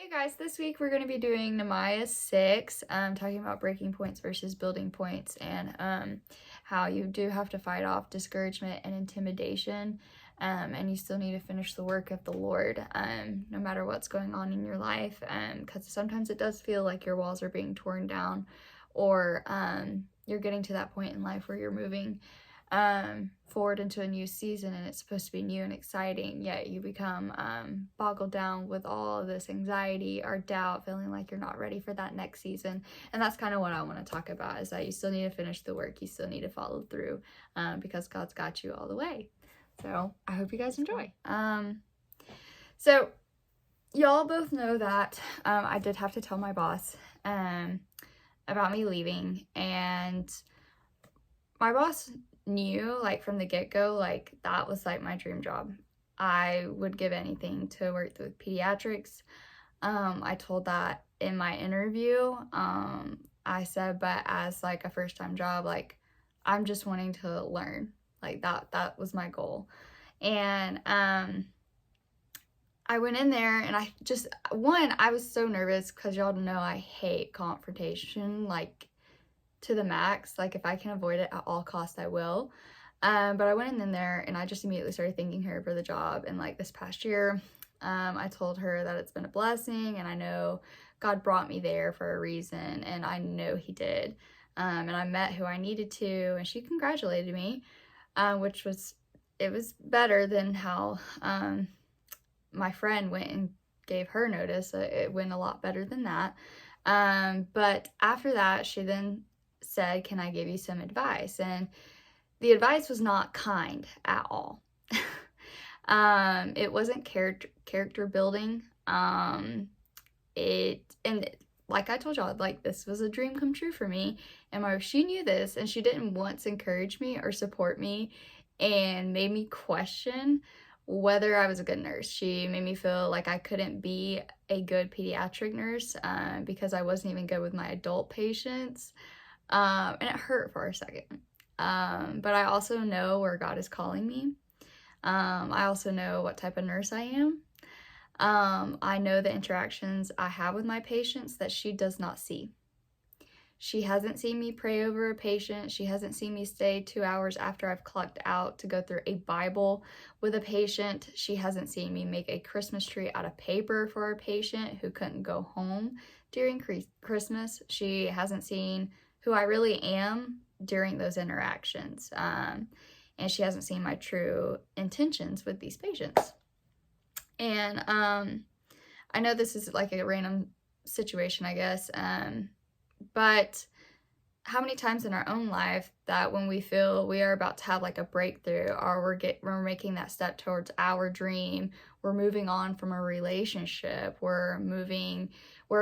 Hey guys, this week we're going to be doing Nehemiah 6, talking about breaking points versus building points, and how you do have to fight off discouragement and intimidation, and you still need to finish the work of the Lord, no matter what's going on in your life, because sometimes it does feel like your walls are being torn down, or you're getting to that point in life where you're moving forward into a new season and it's supposed to be new and exciting, yet you become boggled down with all of this anxiety or doubt, feeling like you're not ready for that next season. And that's kind of what I want to talk about, is that you still need to finish the work, you still need to follow through, because God's got you all the way. So I hope you guys enjoy. So y'all both know that I did have to tell my boss about me leaving, and my boss knew, like, from the get-go, like, that was like my dream job. I would give anything to work with pediatrics. I told that in my interview. I said, but as like a first-time job, like, I'm just wanting to learn, like, that was my goal. And I went in there and I was so nervous, because y'all know I hate confrontation, like, to the max. Like, if I can avoid it at all costs, I will. But I went in there and I just immediately started thanking her for the job. And like this past year, I told her that it's been a blessing, and I know God brought me there for a reason, and I know He did. And I met who I needed to, and she congratulated me, which was better than how my friend went and gave her notice. It went a lot better than that. But after that, she then said, "Can I give you some advice?" And the advice was not kind at all. It wasn't character building. And like I told y'all, like, this was a dream come true for me, and she knew this, and she didn't once encourage me or support me and made me question whether I was a good nurse. She made me feel like I couldn't be a good pediatric nurse because I wasn't even good with my adult patients. And it hurt for a second. But I also know where God is calling me. I also know what type of nurse I am. I know the interactions I have with my patients that she does not see. She hasn't seen me pray over a patient. She hasn't seen me stay 2 hours after I've clocked out to go through a Bible with a patient. She hasn't seen me make a Christmas tree out of paper for a patient who couldn't go home during Christmas. She hasn't seen who I really am during those interactions. And she hasn't seen my true intentions with these patients. And I know this is like a random situation, I guess, but how many times in our own life that when we feel we are about to have like a breakthrough, or we're making that step towards our dream, we're moving on from a relationship, we're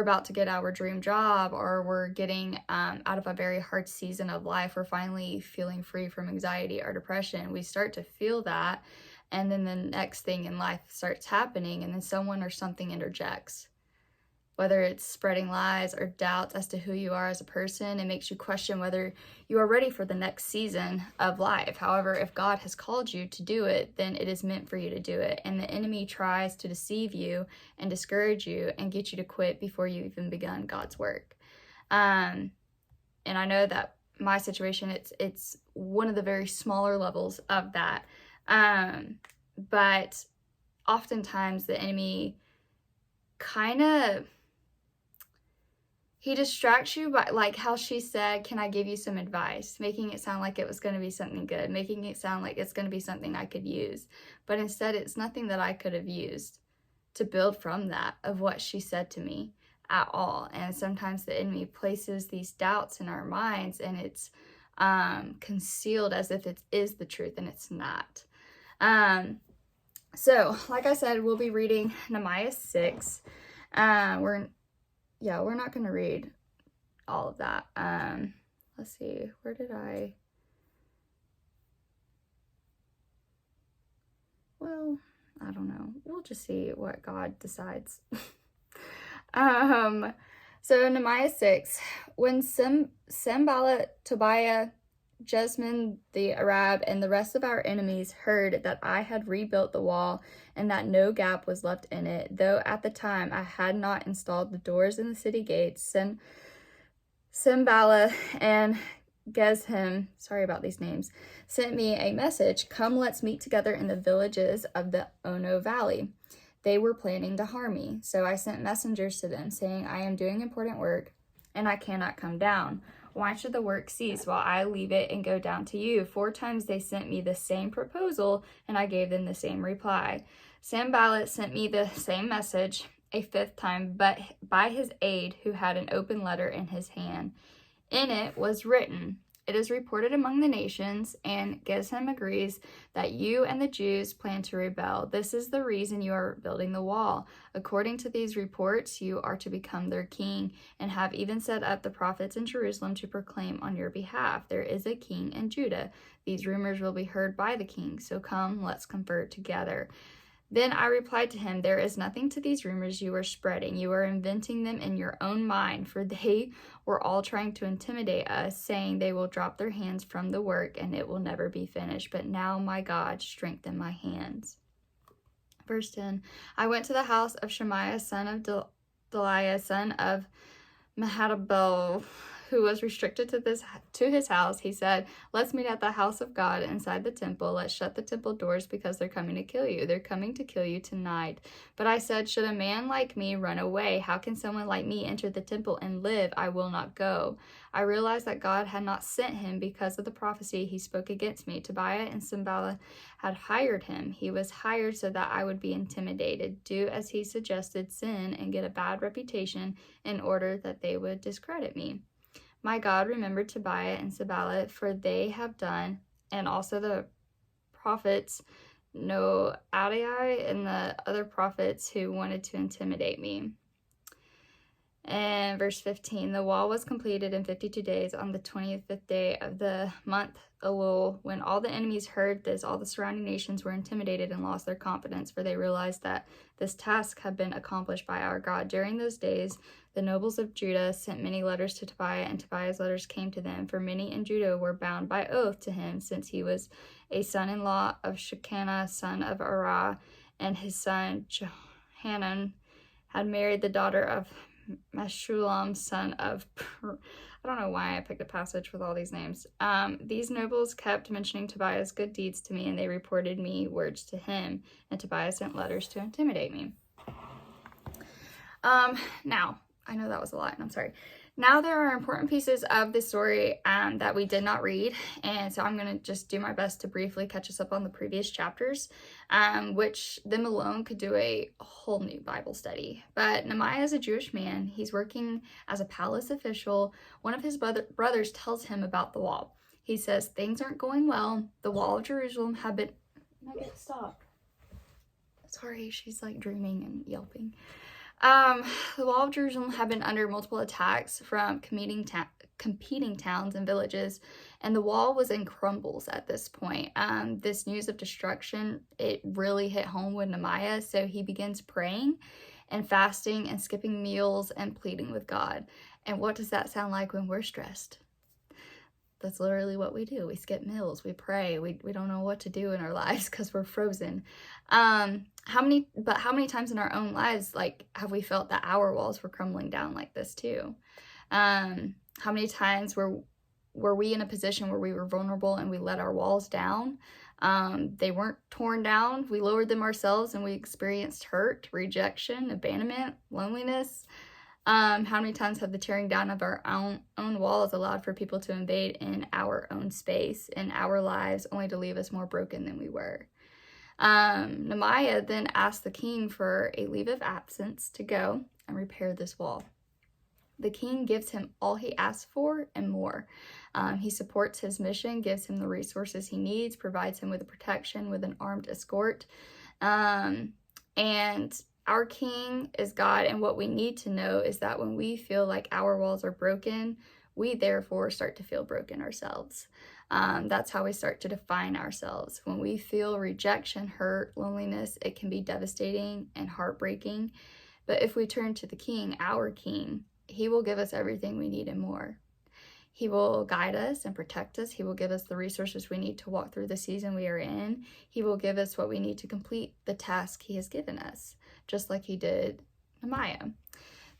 about to get our dream job, or we're getting out of a very hard season of life, we're finally feeling free from anxiety or depression, we start to feel that, and then the next thing in life starts happening, and then someone or something interjects. Whether it's spreading lies or doubts as to who you are as a person, it makes you question whether you are ready for the next season of life. However, if God has called you to do it, then it is meant for you to do it. And the enemy tries to deceive you and discourage you and get you to quit before you even begun God's work. And I know that my situation, it's one of the very smaller levels of that. But oftentimes the enemy he distracts you by, like how she said, "Can I give you some advice?" Making it sound like it was going to be something good, making it sound like it's going to be something I could use. But instead, it's nothing that I could have used to build from that of what she said to me at all. And sometimes the enemy places these doubts in our minds, and it's concealed as if it is the truth, and it's not. So, like I said, we'll be reading Nehemiah 6. We're not going to read all of that. Let's see, where did I? Well, I don't know. We'll just see what God decides. So Nehemiah 6, when Sanballat, Tobiah, Jesmin the Arab and the rest of our enemies heard that I had rebuilt the wall and that no gap was left in it, though at the time I had not installed the doors in the city gates, Simbala and Geshem, sorry about these names, sent me a message, "Come, let's meet together in the villages of the Ono Valley." They were planning to harm me, so I sent messengers to them, saying, "I am doing important work, and I cannot come down. Why should the work cease while I leave it and go down to you?" 4 times they sent me the same proposal, and I gave them the same reply. Sanballat sent me the same message a 5th time, but by his aide, who had an open letter in his hand. In it was written, "It is reported among the nations, and Geshem agrees that you and the Jews plan to rebel. This is the reason you are building the wall. According to these reports, you are to become their king, and have even set up the prophets in Jerusalem to proclaim on your behalf, 'There is a king in Judah.' These rumors will be heard by the king, so come, let's confer together." Then I replied to him, "There is nothing to these rumors you are spreading. You are inventing them in your own mind, for they were all trying to intimidate us, saying they will drop their hands from the work and it will never be finished. But now, my God, strengthen my hands." Verse 10, I went to the house of Shemaiah, son of Deliah, son of Mehatabel, who was restricted to his house. He said, "Let's meet at the house of God inside the temple. Let's shut the temple doors because they're coming to kill you. They're coming to kill you tonight." But I said, "Should a man like me run away? How can someone like me enter the temple and live? I will not go." I realized that God had not sent him because of the prophecy he spoke against me. Tobiah and Sanballat had hired him. He was hired so that I would be intimidated, do as he suggested, sin, and get a bad reputation in order that they would discredit me. My God remembered Tobiah and Sanballat, for they have done, and also the prophets Noadiah and the other prophets who wanted to intimidate me. And verse 15, the wall was completed in 52 days on the 25th day of the month Elul. When all the enemies heard this, all the surrounding nations were intimidated and lost their confidence, for they realized that this task had been accomplished by our God. During those days, the nobles of Judah sent many letters to Tobiah, and Tobiah's letters came to them, for many in Judah were bound by oath to him, since he was a son-in-law of Shekinah, son of Arah, and his son Johanan had married the daughter of Meshullam, son of I don't know why I picked a passage with all these names. These nobles kept mentioning Tobiah's good deeds to me, and they reported me words to him, and Tobiah sent letters to intimidate me. Now, I know that was a lot, and I'm sorry. Now there are important pieces of the story that we did not read, and so I'm going to just do my best to briefly catch us up on the previous chapters, which them alone could do a whole new Bible study. But Nehemiah is a Jewish man. He's working as a palace official. One of his brothers tells him about the wall. He says, "Things aren't going well. The wall of Jerusalem have been..." Stop. Sorry, she's like dreaming and yelping. The wall of Jerusalem had been under multiple attacks from competing towns and villages, and the wall was in crumbles at this point. This news of destruction, it really hit home with Nehemiah, so he begins praying and fasting and skipping meals and pleading with God. And what does that sound like when we're stressed? That's literally what we do. We skip meals, we pray, we don't know what to do in our lives because we're frozen. How many times in our own lives, like, have we felt that our walls were crumbling down like this too? How many times were we in a position where we were vulnerable and we let our walls down? They weren't torn down. We lowered them ourselves and we experienced hurt, rejection, abandonment, loneliness. How many times have the tearing down of our own walls allowed for people to invade in our own space, in our lives, only to leave us more broken than we were? Nehemiah then asked the king for a leave of absence to go and repair this wall. The king gives him all he asks for and more. He supports his mission, gives him the resources he needs, provides him with protection with an armed escort. And our king is God, and what we need to know is that when we feel like our walls are broken, we therefore start to feel broken ourselves. That's how we start to define ourselves. When we feel rejection, hurt, loneliness, it can be devastating and heartbreaking. But if we turn to the king, our king, he will give us everything we need and more. He will guide us and protect us. He will give us the resources we need to walk through the season we are in. He will give us what we need to complete the task he has given us, just like he did Nehemiah.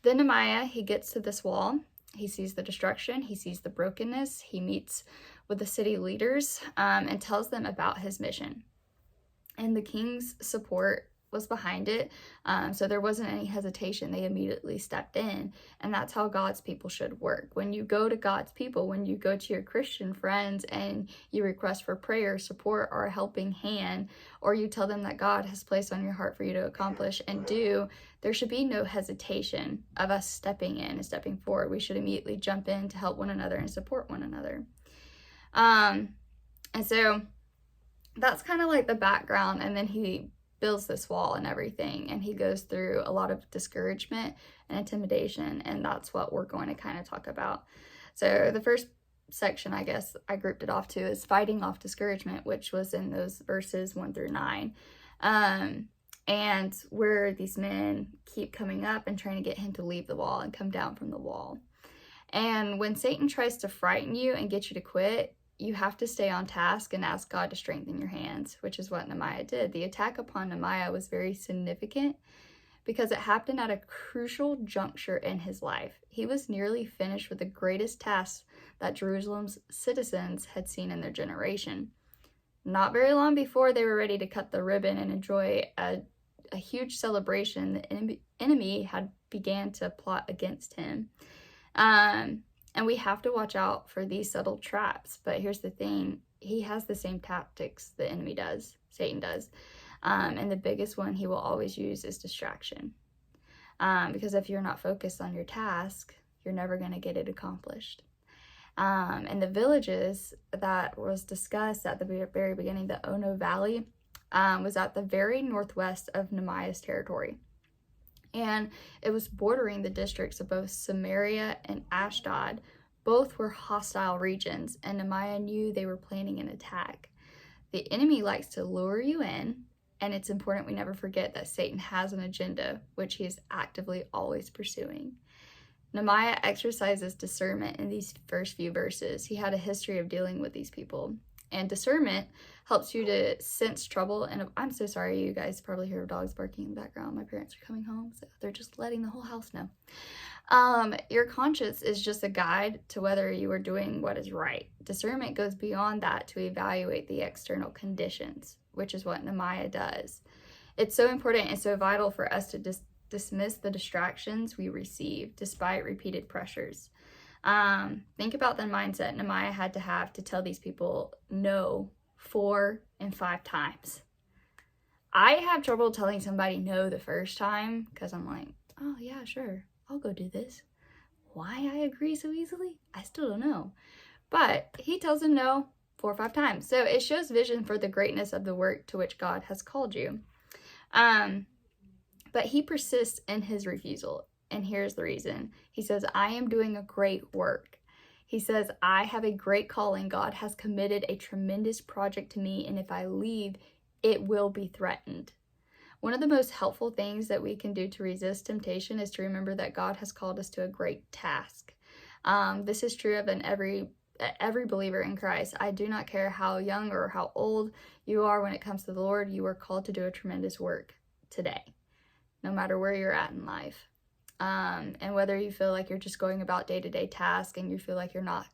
Then Nehemiah, he gets to this wall. He sees the destruction. He sees the brokenness. He meets with the city leaders and tells them about his mission. And the king's support was behind it. So there wasn't any hesitation. They immediately stepped in. And that's how God's people should work. When you go to God's people, when you go to your Christian friends and you request for prayer, support, or a helping hand, or you tell them that God has placed on your heart for you to accomplish and do, there should be no hesitation of us stepping in and stepping forward. We should immediately jump in to help one another and support one another. And so that's kind of like the background. And then he builds this wall and everything, and he goes through a lot of discouragement and intimidation, and that's what we're going to kind of talk about. So the first section, I guess I grouped it off to, is fighting off discouragement, which was in those verses 1-9, and where these men keep coming up and trying to get him to leave the wall and come down from the wall. And when Satan tries to frighten you and get you to quit, you have to stay on task and ask God to strengthen your hands, which is what Nehemiah did. The attack upon Nehemiah was very significant because it happened at a crucial juncture in his life. He was nearly finished with the greatest task that Jerusalem's citizens had seen in their generation. Not very long before they were ready to cut the ribbon and enjoy a huge celebration, the enemy had began to plot against him. And we have to watch out for these subtle traps. But here's the thing. He has the same tactics the enemy does, Satan does. And the biggest one he will always use is distraction. Because if you're not focused on your task, you're never going to get it accomplished. And the villages that was discussed at the very beginning, the Ono Valley, was at the very northwest of Nehemiah's territory. And it was bordering the districts of both Samaria and Ashdod. Both were hostile regions, and Nehemiah knew they were planning an attack. The enemy likes to lure you in, and it's important we never forget that Satan has an agenda, which he is actively always pursuing. Nehemiah exercises discernment in these first few verses. He had a history of dealing with these people. And discernment helps you to sense trouble. And I'm so sorry, you guys probably hear dogs barking in the background. My parents are coming home, so they're just letting the whole house know. Your conscience is just a guide to whether you are doing what is right. Discernment goes beyond that to evaluate the external conditions, which is what Nehemiah does. It's so important and so vital for us to dismiss the distractions we receive despite repeated pressures. Think about the mindset Nehemiah had to have to tell these people no 4 and 5 times. I have trouble telling somebody no the first time because I'm like, oh yeah, sure, I'll go do this. Why I agree so easily, I still don't know. But he tells them no 4 or 5 times. So it shows vision for the greatness of the work to which God has called you. But he persists in his refusal. And here's the reason. He says, I am doing a great work. He says, I have a great calling. God has committed a tremendous project to me, and if I leave, it will be threatened. One of the most helpful things that we can do to resist temptation is to remember that God has called us to a great task. This is true of every believer in Christ. I do not care how young or how old you are when it comes to the Lord. You are called to do a tremendous work today, no matter where you're at in life. And whether you feel like you're just going about day-to-day tasks and you feel like you're not.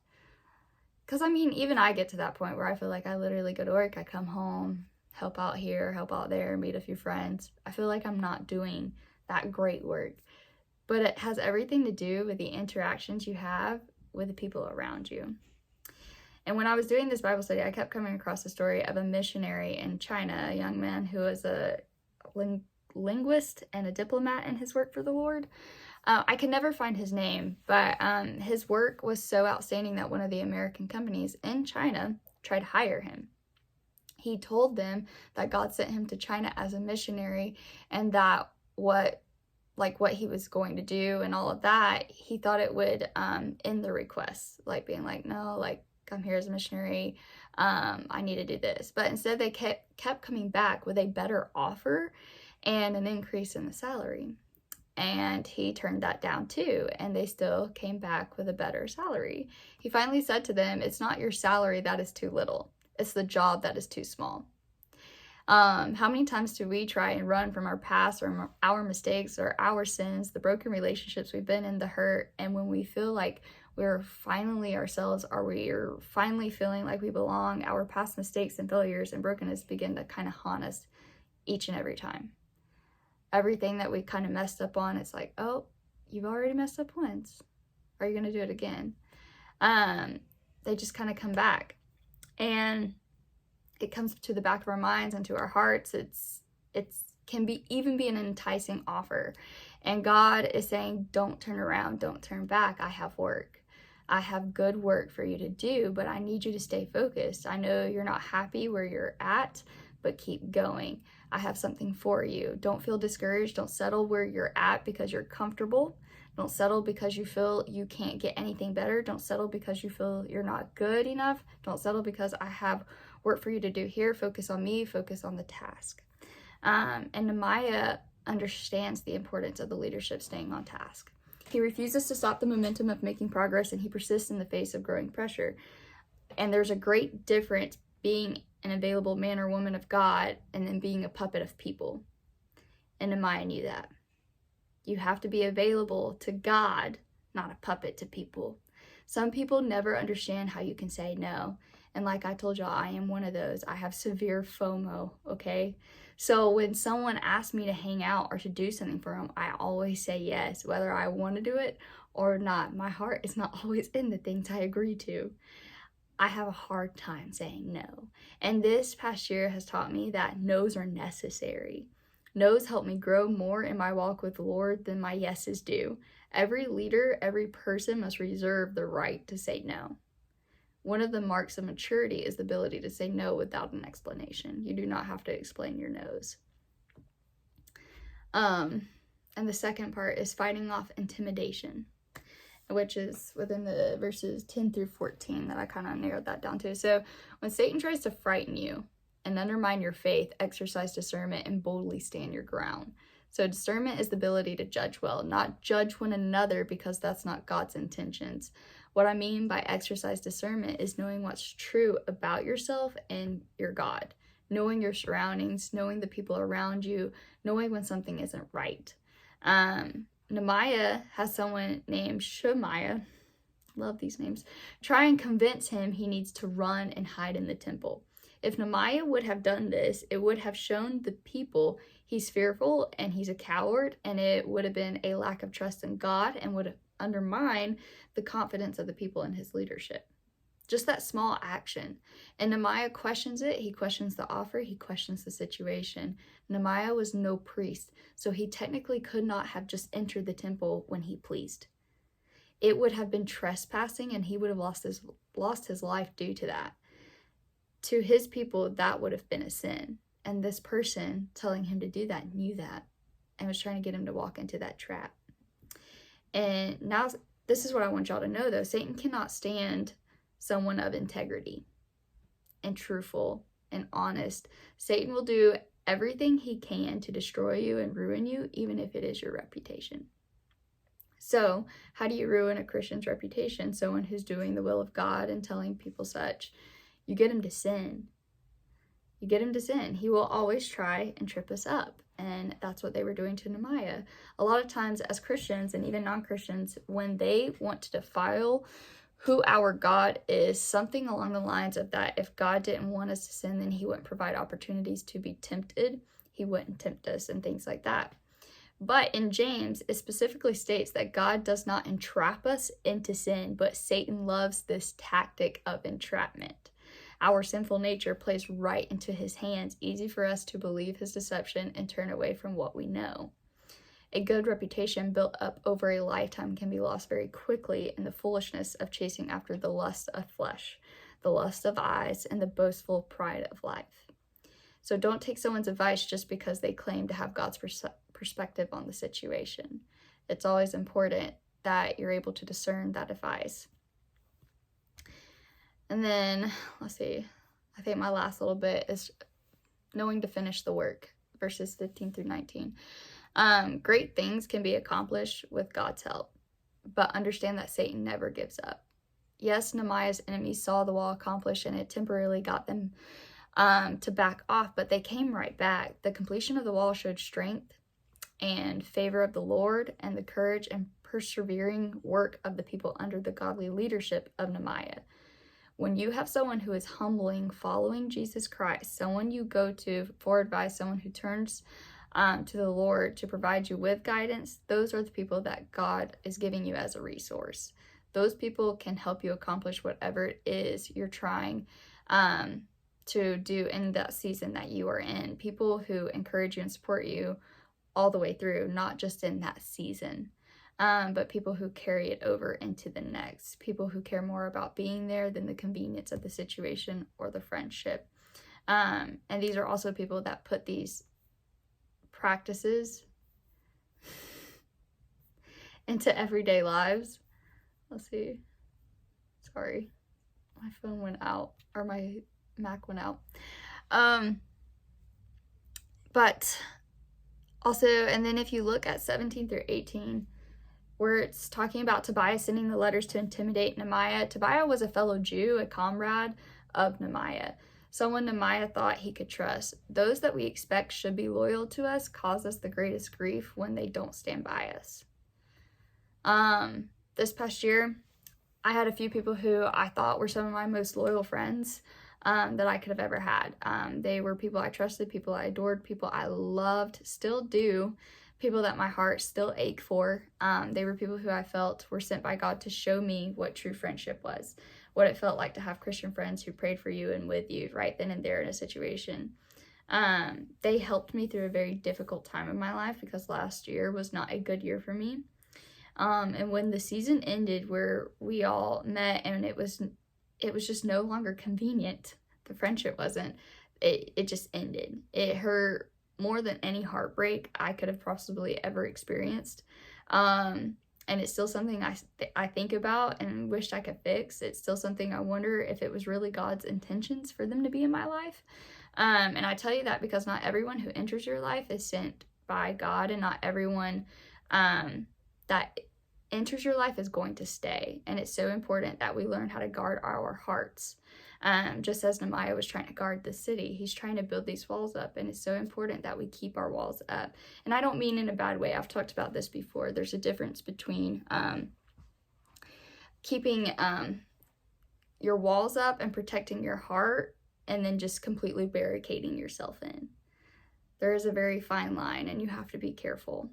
Because, I mean, even I get to that point where I feel like I literally go to work, I come home, help out here, help out there, meet a few friends. I feel like I'm not doing that great work. But it has everything to do with the interactions you have with the people around you. And when I was doing this Bible study, I kept coming across the story of a missionary in China, a young man who was a linguist and a diplomat in his work for the Lord. I can never find his name, but his work was so outstanding that one of the American companies in China tried to hire him. He told them that God sent him to China as a missionary, and that what he was going to do and all of that, he thought it would end the request, like being like, no, like, I'm here as a missionary, I need to do this. But instead they kept coming back with a better offer and an increase in the salary. and he turned that down too, and they still came back with a better salary. He finally said to them, it's not your salary that is too little, it's the job that is too small. How many times do we try and run from our past or our mistakes or our sins, the broken relationships we've been in, the hurt, and when we feel like we're finally ourselves, or we're finally feeling like we belong, our past mistakes and failures and brokenness begin to kind of haunt us each and every time. Everything that we kind of messed up on, it's like, oh, you've already messed up once. Are you going to do it again? They just kind of come back. And it comes to the back of our minds and to our hearts. It can be even be an enticing offer. And God is saying, don't turn around, don't turn back. I have work. I have good work for you to do, but I need you to stay focused. I know you're not happy where you're at, but keep going. I have something for you. Don't feel discouraged. Don't settle where you're at because you're comfortable. Don't settle because you feel you can't get anything better. Don't settle because you feel you're not good enough. Don't settle because I have work for you to do here. Focus on me. Focus on the task. And Nehemiah understands the importance of the leadership staying on task. He refuses to stop the momentum of making progress, and he persists in the face of growing pressure. And there's a great difference being an available man or woman of God and then being a puppet of people. And Nehemiah knew that. You have to be available to God, not a puppet to people. Some people never understand how you can say no. And like I told y'all, I am one of those. I have severe FOMO, okay? So when someone asks me to hang out or to do something for them, I always say yes, whether I want to do it or not. My heart is not always in the things I agree to. I have a hard time saying no. And this past year has taught me that no's are necessary. No's help me grow more in my walk with the Lord than my yeses do. Every leader, every person must reserve the right to say no. One of the marks of maturity is the ability to say no without an explanation. You do not have to explain your no's. And the second part is fighting off intimidation, which is within the verses 10 through 14 that I kind of narrowed that down to. So when Satan tries to frighten you and undermine your faith, exercise discernment and boldly stand your ground. So discernment is the ability to judge well, not judge one another, because that's not God's intentions. What I mean by exercise discernment is knowing what's true about yourself and your God, knowing your surroundings, knowing the people around you, knowing when something isn't right. Nehemiah has someone named Shemaiah, love these names, try and convince him he needs to run and hide in the temple. If Nehemiah would have done this, it would have shown the people he's fearful and he's a coward, and it would have been a lack of trust in God and would undermine the confidence of the people in his leadership. Just that small action. And Nehemiah questions it. He questions the offer. He questions the situation. Nehemiah was no priest, so he technically could not have just entered the temple when he pleased. It would have been trespassing, and he would have lost his life due to that. To his people, that would have been a sin. And this person telling him to do that knew that and was trying to get him to walk into that trap. And now, this is what I want y'all to know, though. Satan cannot stand someone of integrity and truthful and honest. Satan will do everything he can to destroy you and ruin you, even if it is your reputation. So, how do you ruin a Christian's reputation? Someone who's doing the will of God and telling people such. You get him to sin. You get him to sin. He will always try and trip us up. And that's what they were doing to Nehemiah. A lot of times as Christians and even non-Christians, when they want to defile who our God is, something along the lines of that, if God didn't want us to sin, then he wouldn't provide opportunities to be tempted. He wouldn't tempt us and things like that. But in James, it specifically states that God does not entrap us into sin, but Satan loves this tactic of entrapment. Our sinful nature plays right into his hands, easy for us to believe his deception and turn away from what we know. A good reputation built up over a lifetime can be lost very quickly in the foolishness of chasing after the lust of flesh, the lust of eyes, and the boastful pride of life. So don't take someone's advice just because they claim to have God's perspective on the situation. It's always important that you're able to discern that advice. And then, let's see, I think my last little bit is knowing to finish the work, verses 15 through 19. Great things can be accomplished with God's help, but understand that Satan never gives up. Yes, Nehemiah's enemies saw the wall accomplished, and it temporarily got them to back off, but they came right back. The completion of the wall showed strength and favor of the Lord and the courage and persevering work of the people under the godly leadership of Nehemiah. When you have someone who is humbling, following Jesus Christ, someone you go to for advice, someone who turns to the Lord to provide you with guidance, those are the people that God is giving you as a resource. Those people can help you accomplish whatever it is you're trying to do in that season that you are in. People who encourage you and support you all the way through, not just in that season, but people who carry it over into the next. People who care more about being there than the convenience of the situation or the friendship. And these are also people that put these practices into everyday lives. Let's see. Sorry. My phone went out, or my Mac went out. But also, and then if you look at 17 through 18, where it's talking about Tobiah sending the letters to intimidate Nehemiah. Tobiah was a fellow Jew, a comrade of Nehemiah, someone Nehemiah thought he could trust. Those that we expect should be loyal to us cause us the greatest grief when they don't stand by us. This past year, I had a few people who I thought were some of my most loyal friends that I could have ever had. They were people I trusted, people I adored, people I loved, still do, people that my heart still ache for. They were people who I felt were sent by God to show me what true friendship was, what it felt like to have Christian friends who prayed for you and with you right then and there in a situation. They helped me through a very difficult time in my life because last year was not a good year for me. And when the season ended where we all met and it was just no longer convenient, the friendship wasn't, it just ended. It hurt more than any heartbreak I could have possibly ever experienced. And it's still something I think about and wished I could fix. It's still something I wonder if it was really God's intentions for them to be in my life. And I tell you that because not everyone who enters your life is sent by God, and not everyone that enters your life is going to stay. And it's so important that we learn how to guard our hearts. Just as Nehemiah was trying to guard the city, he's trying to build these walls up, and it's so important that we keep our walls up. And I don't mean in a bad way. I've talked about this before. There's a difference between keeping your walls up and protecting your heart, and then just completely barricading yourself in. There is a very fine line, and you have to be careful.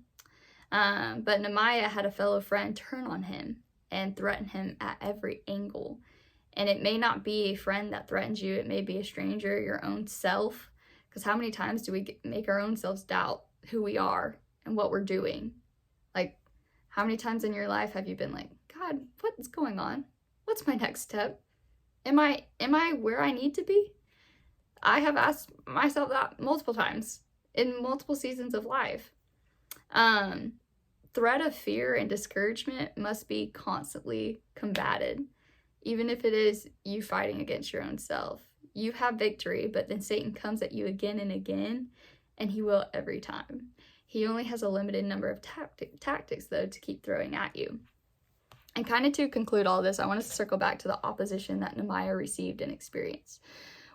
But Nehemiah had a fellow friend turn on him and threaten him at every angle. And it may not be a friend that threatens you. It may be a stranger, your own self. Because how many times do we make our own selves doubt who we are and what we're doing? Like, how many times in your life have you been like, God, what's going on? What's my next step? Am I where I need to be? I have asked myself that multiple times in multiple seasons of life. Threat of fear and discouragement must be constantly combated, even if it is you fighting against your own self. You have victory, but then Satan comes at you again and again, and he will every time. He only has a limited number of tactics, though, to keep throwing at you. And kind of to conclude all this, I want to circle back to the opposition that Nehemiah received and experienced.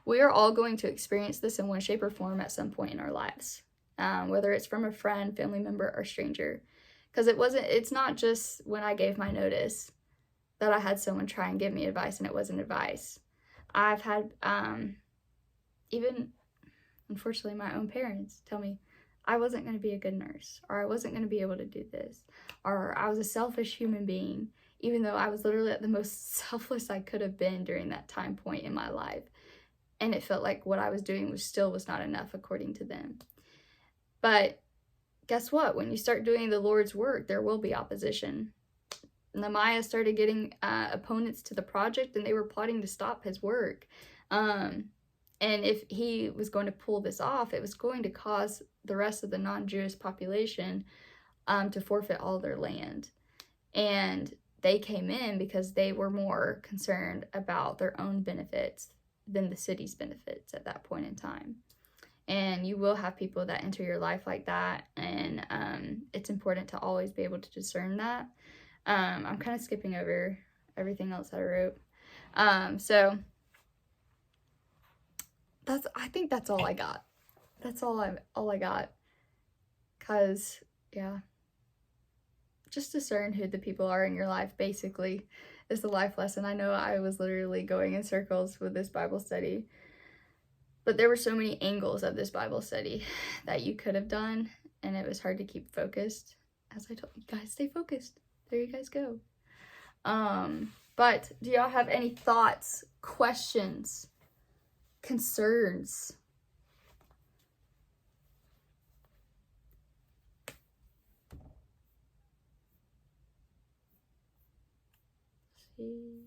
We are all going to experience this in one shape or form at some point in our lives, whether it's from a friend, family member, or stranger. Because it's not just when I gave my notice that I had someone try and give me advice and it wasn't advice. I've had, even, unfortunately, my own parents tell me I wasn't going to be a good nurse, or I wasn't going to be able to do this, or I was a selfish human being, even though I was literally at the most selfless I could have been during that time point in my life. And it felt like what I was doing was not enough according to them. But guess what? When you start doing the Lord's work, there will be opposition. Nehemiah started getting opponents to the project, and they were plotting to stop his work. And if he was going to pull this off, it was going to cause the rest of the non-Jewish population to forfeit all their land. And they came in because they were more concerned about their own benefits than the city's benefits at that point in time. And you will have people that enter your life like that, and and it's important to always be able to discern that. I'm kind of skipping over everything else I wrote. So I think that's all I got. That's all I got. Cause yeah, just discern who the people are in your life, basically, is the life lesson. I know I was literally going in circles with this Bible study, but there were so many angles of this Bible study that you could have done, and it was hard to keep focused. As I told you guys, stay focused. There you guys go. But do y'all have any thoughts, questions, concerns? Let's see.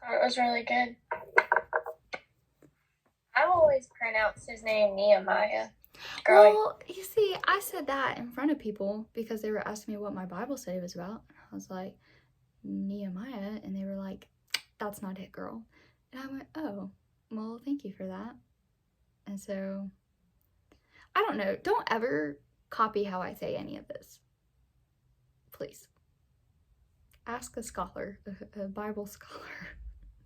It was really good. I always pronounce his name Nehemiah. Well, you see, I said that in front of people because they were asking me what my Bible study was about. I was like, Nehemiah, and they were like, that's not it, girl. And I went, oh, well, thank you for that. And so, I don't know. Don't ever copy how I say any of this. Please. Ask a scholar, a Bible scholar,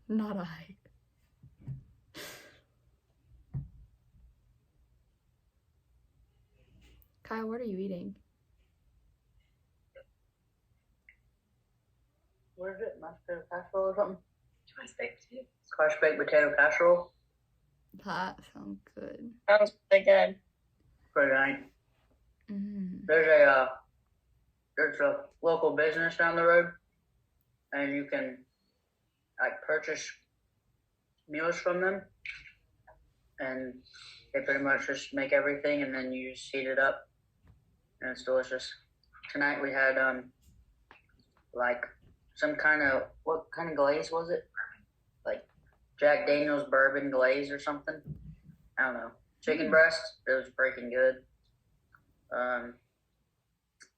not I. Kyle, what are you eating? What is it? Mashed potato casserole or something? Crushed baked potato casserole. That sounds good. Sounds really good. Pretty nice. Mm. There's a local business down the road, and you can purchase meals from them, and they pretty much just make everything, and then you just heat it up, and it's delicious. Tonight we had some kind of, what kind of glaze was it? Like Jack Daniel's bourbon glaze or something. I don't know. Chicken breast. It was freaking good.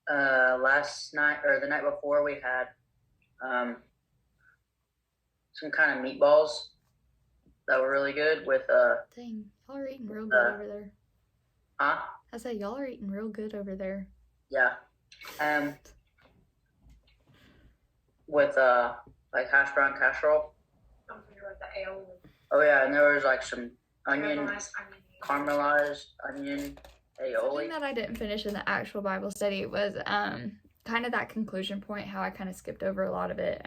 Last night or the night before we had some kind of meatballs that were really good with Dang, y'all are eating real good over there. Huh? I said y'all are eating real good over there. Yeah. With hash brown casserole. Don't forget about the ale. Oh yeah, and there was some caramelized onion aioli. Something that I didn't finish in the actual Bible study was kind of that conclusion point, how I kind of skipped over a lot of it.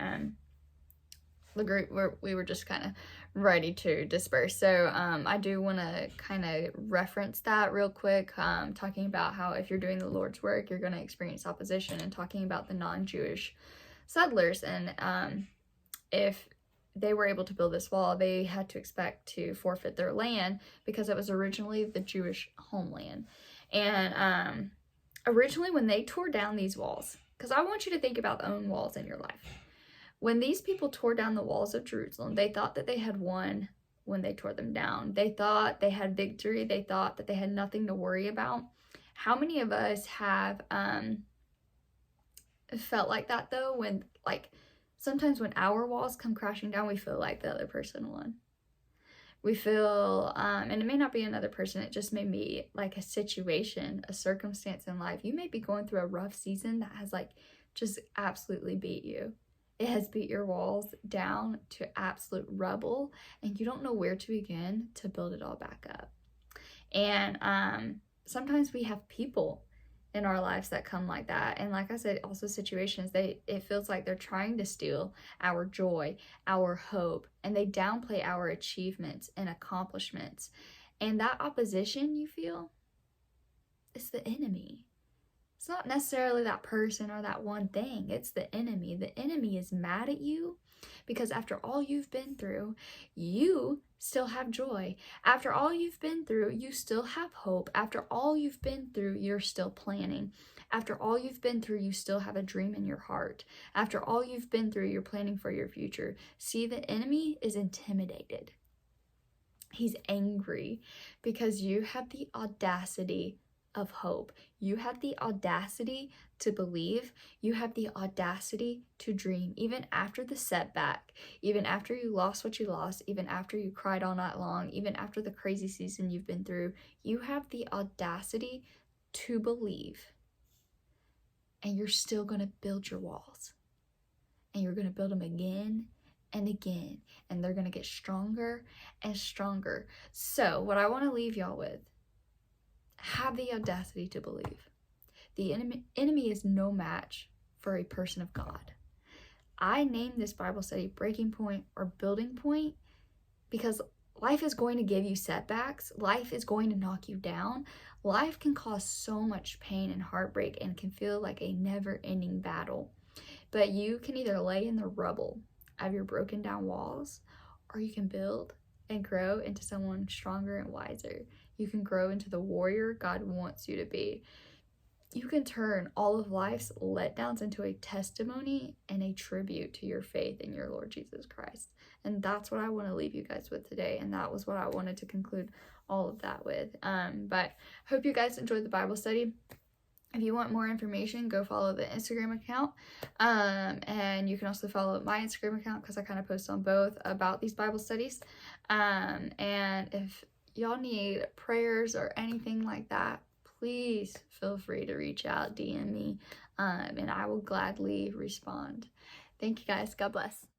The group we were just kind of ready to disperse. So I do want to kind of reference that real quick, talking about how if you're doing the Lord's work, you're going to experience opposition, and talking about the non-Jewish settlers, and if they were able to build this wall, they had to expect to forfeit their land because it was originally the Jewish homeland. And originally when they tore down these walls, because I want you to think about the own walls in your life. When these people tore down the walls of Jerusalem, they thought that they had won when they tore them down. They thought they had victory. They thought that they had nothing to worry about. How many of us have felt like that though, when sometimes when our walls come crashing down, we feel like the other person won. We feel, and it may not be another person, it just may be like a situation, a circumstance in life. You may be going through a rough season that has just absolutely beat you. It has beat your walls down to absolute rubble, and you don't know where to begin to build it all back up. And sometimes we have people in our lives that come like that, and like I said, also situations, it feels like they're trying to steal our joy, our hope, and they downplay our achievements and accomplishments. And that opposition you feel, it's the enemy. It's not necessarily that person or that one thing. It's the enemy. The enemy is mad at you because after all you've been through, you still have joy. After all you've been through, you still have hope. After all you've been through, you're still planning. After all you've been through, you still have a dream in your heart. After all you've been through, you're planning for your future. See, the enemy is intimidated. He's angry because you have the audacity of hope. You have the audacity to believe. You have the audacity to dream, even after the setback, even after you lost what you lost, even after you cried all night long, even after the crazy season you've been through. You have the audacity to believe, and you're still going to build your walls, and you're going to build them again and again, and they're going to get stronger and stronger. So what I want to leave y'all with, have the audacity to believe. The enemy is no match for a person of God. I named this Bible study Breaking Point or Building Point because life is going to give you setbacks. Life is going to knock you down. Life can cause so much pain and heartbreak and can feel like a never-ending battle. But you can either lay in the rubble of your broken down walls, or you can build and grow into someone stronger and wiser. You can grow into the warrior God wants you to be. You can turn all of life's letdowns into a testimony and a tribute to your faith in your Lord Jesus Christ. And that's what I want to leave you guys with today. And that was what I wanted to conclude all of that with. But hope you guys enjoyed the Bible study. If you want more information, go follow the Instagram account. And you can also follow my Instagram account because I kind of post on both about these Bible studies. And if y'all need prayers or anything like that, please feel free to reach out, DM me, and I will gladly respond. Thank you guys. God bless.